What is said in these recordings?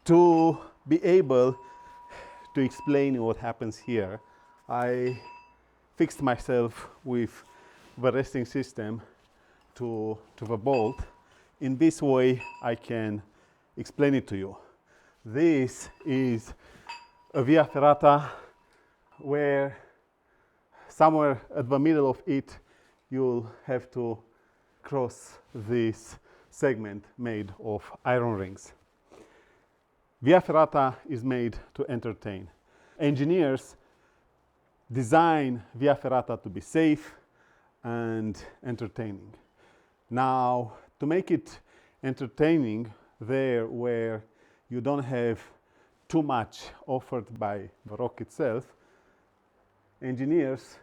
To be able to explain what happens here, I fixed myself with the resting system to the bolt. In this way, I can explain it to you. This is a Via Ferrata where somewhere at the middle of it, you'll have to cross this segment made of iron rings. Via Ferrata is made to entertain. Engineers design Via Ferrata to be safe and entertaining. Now, to make it entertaining there where you don't have too much offered by the rock itself, engineers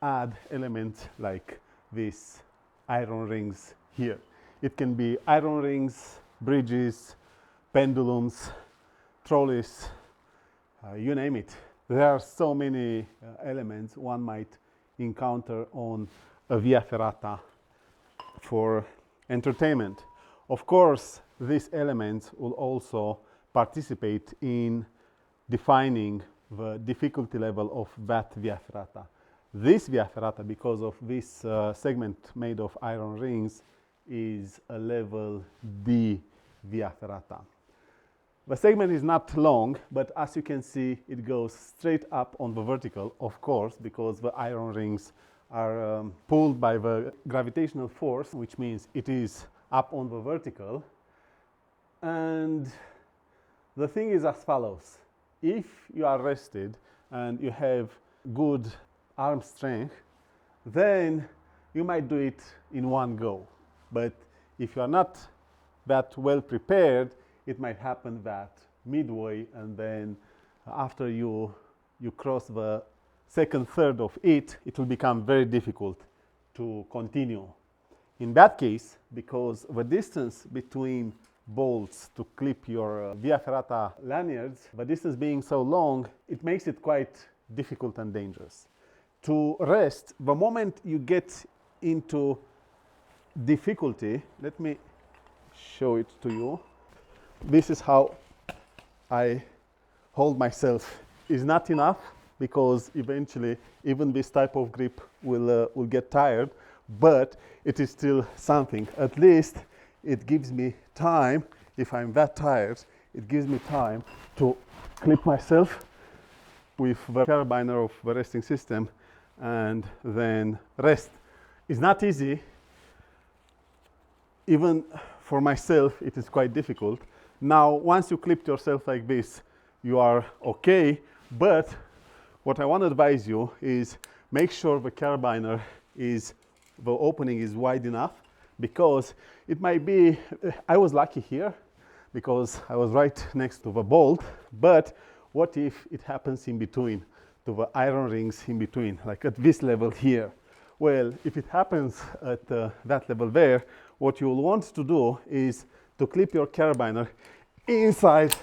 add elements like these iron rings here. It can be iron rings, bridges, pendulums, trolleys, you name it. There are so many elements one might encounter on a Via Ferrata for entertainment. Of course, these elements will also participate in defining the difficulty level of that Via Ferrata. This Via Ferrata, because of this segment made of iron rings, is a level D Via Ferrata. The segment is not long, but as you can see, it goes straight up on the vertical, of course, because the iron rings are pulled by the gravitational force, which means it is up on the vertical. And the thing is as follows. If you are rested and you have good arm strength, then you might do it in one go. But if you are not that well prepared, it might happen that midway, and then after you cross the second third of it, it will become very difficult to continue. In that case, because the distance between bolts to clip your Via Ferrata lanyards, the distance being so long, it makes it quite difficult and dangerous. To rest, the moment you get into difficulty, let me show it to you. This is how I hold myself. Is not enough, because eventually even this type of grip will get tired, but it is still something. At least it gives me time. If I'm that tired, it gives me time to clip myself with the carabiner of the resting system and then rest. It's not easy. Even for myself, it is quite difficult. Now, once you clip yourself like this, you are okay, but what I want to advise you is make sure the carabiner the opening is wide enough, because it might be, I was lucky here because I was right next to the bolt, but what if it happens in between, to the iron rings in between, like at this level here? Well, if it happens at that level there, what you'll want to do is to clip your carabiner inside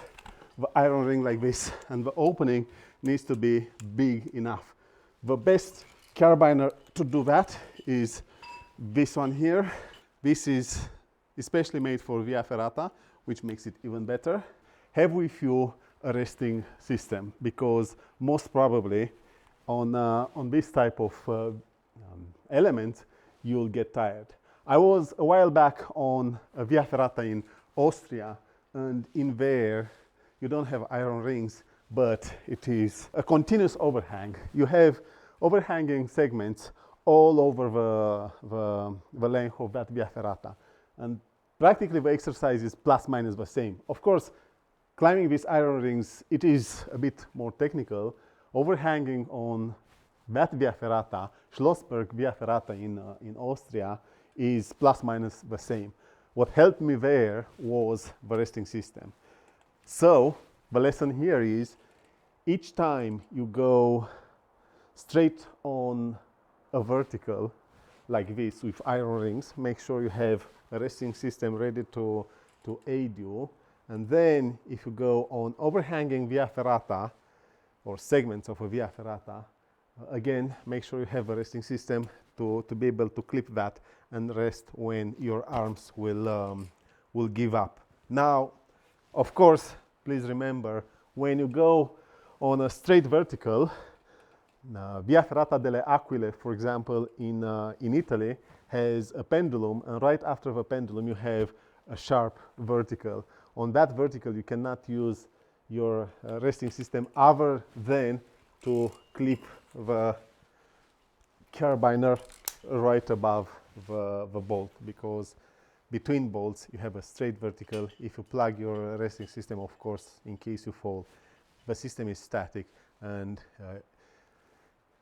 the iron ring like this, and the opening needs to be big enough. The best carabiner to do that is this one here. This is especially made for Via Ferrata, which makes it even better. Have with you a resting system, because most probably on this type of element, you'll get tired. I was a while back on a Via Ferrata in Austria, and in there you don't have iron rings, but it is a continuous overhang. You have overhanging segments all over the length of that Via Ferrata, and practically the exercise is plus minus the same. Of course, climbing these iron rings, it is a bit more technical. Overhanging on that Via Ferrata, Schlossberg Via Ferrata in Austria, is plus minus the same. What helped me there was the resting system. So the lesson here is, each time you go straight on a vertical like this with iron rings, make sure you have a resting system ready to aid you. And then if you go on overhanging Via Ferrata or segments of a Via Ferrata, again, make sure you have a resting system to be able to clip that and rest when your arms will give up. Now, of course, please remember, when you go on a straight vertical, Via Ferrata delle Aquile, for example, in Italy, has a pendulum, and right after the pendulum you have a sharp vertical. On that vertical you cannot use your resting system other than to clip the carabiner right above the bolt, because between bolts you have a straight vertical. If you plug your resting system, of course, in case you fall, the system is static, and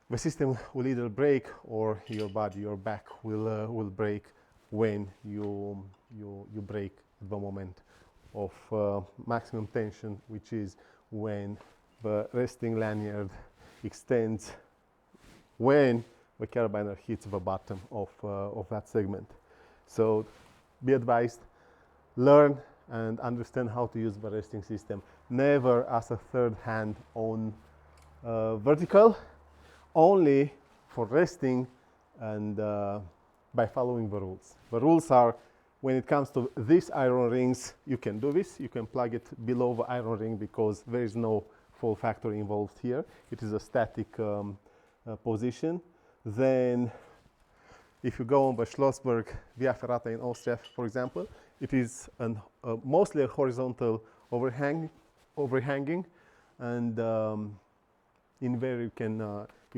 the system will either break or your body, your back will break when you break the moment of maximum tension, which is when the resting lanyard extends, when the carabiner hits the bottom of that segment. So be advised, learn and understand how to use the resting system. Never as a third hand on vertical, only for resting and by following the rules. The rules are, when it comes to these iron rings, you can do this. You can plug it below the iron ring because there is no fall factor involved here. It is a static position. Then if you go on the Schlossberg Via Ferrata in Austria, for example, it is mostly a horizontal overhanging, and in there you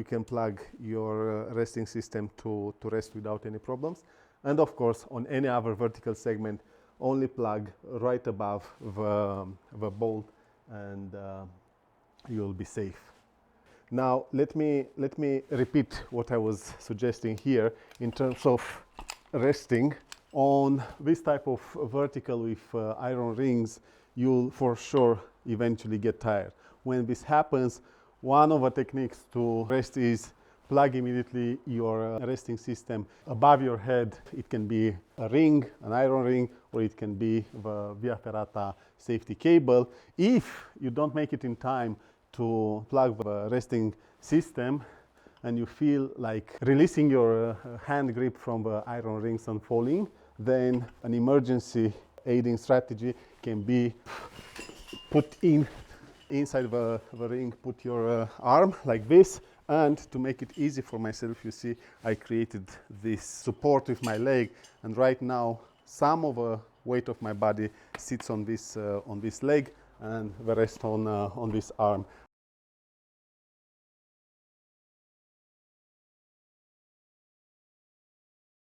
can plug your resting system to rest without any problems. And of course, on any other vertical segment, only plug right above the bolt, and you'll be safe. Now let me repeat what I was suggesting here in terms of resting. On this type of vertical with iron rings, you'll for sure eventually get tired. When this happens, one of the techniques to rest is plug immediately your resting system above your head. It can be a ring, an iron ring, or it can be the Via Ferrata safety cable. If you don't make it in time to plug the resting system and you feel like releasing your hand grip from the iron rings and falling, then an emergency aiding strategy can be put inside the ring, put your arm like this, and to make it easy for myself, you see, I created this support with my leg, and right now some of the weight of my body sits on this leg and the rest on this arm.